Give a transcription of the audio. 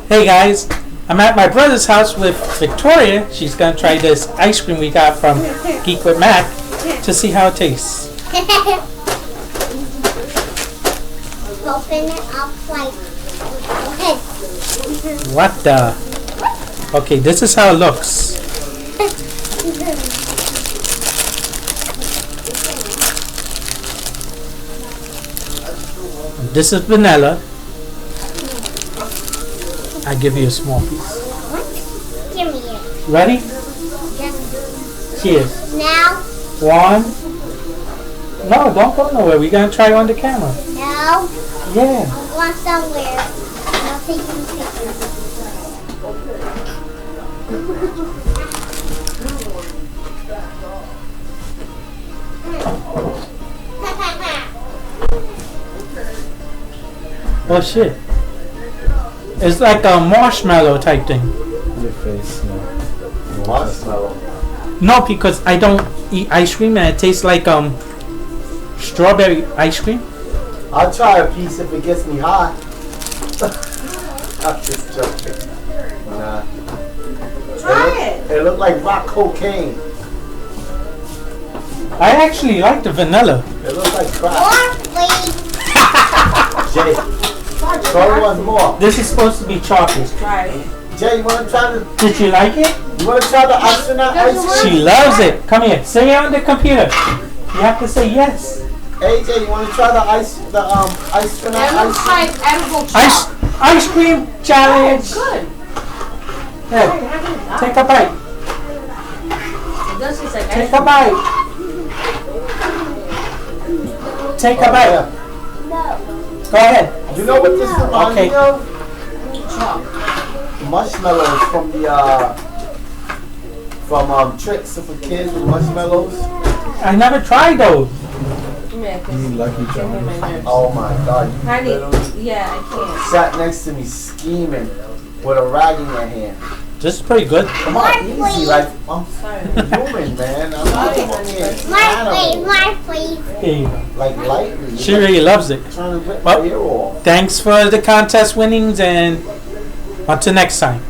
Hey guys, I'm at my brother's house with Victoria. She's gonna try this ice cream we got from Geek with Mac to see how it tastes. Open it up like this. What the? Okay, this is how it looks. This is vanilla. I give you a small piece. Give me it. Ready? Yes. Cheers. Now? One. No, don't go nowhere. We're gonna try on the camera. No. Yeah. I want somewhere. I'll take some pictures. Oh shit. It's like a marshmallow type thing. Your face, no. Marshmallow. No, because I don't eat ice cream and it tastes like strawberry ice cream. I'll try a piece if it gets me hot. I'm just joking. Nah. Try it. It looked like rock cocaine. I actually like the vanilla. It looked like crack. More, please. Jay, try one more. This is supposed to be chocolate. Try it. Jay, you wanna try the? Did you like it? You wanna try the astronaut ice cream? She loves it. Come here. Say it on the computer. You have to say yes. AJ, you wanna try the astronaut It looks ice like edible Ice chalk. ice cream challenge. Good. Here, take a bite. It does taste like Take ice a bite. Take a bite. No. Go ahead. You know what this reminds Okay. me of? cream. Chalk. Marshmallows from the tricks for kids with marshmallows. I never tried those. Come here, You 'cause lucky give me charm. my nerves. Oh my god, you Honey, literally yeah, I can't. sat next to me scheming with a rag in your hand. This is pretty good. Come on, easy, like I'm Sorry. human, man. I'm not a fucking More, please. animal. More, please. Here you go. Like lightly. She really loves it. Trying to rip Well- my ear off. Thanks for the contest winnings and until next time.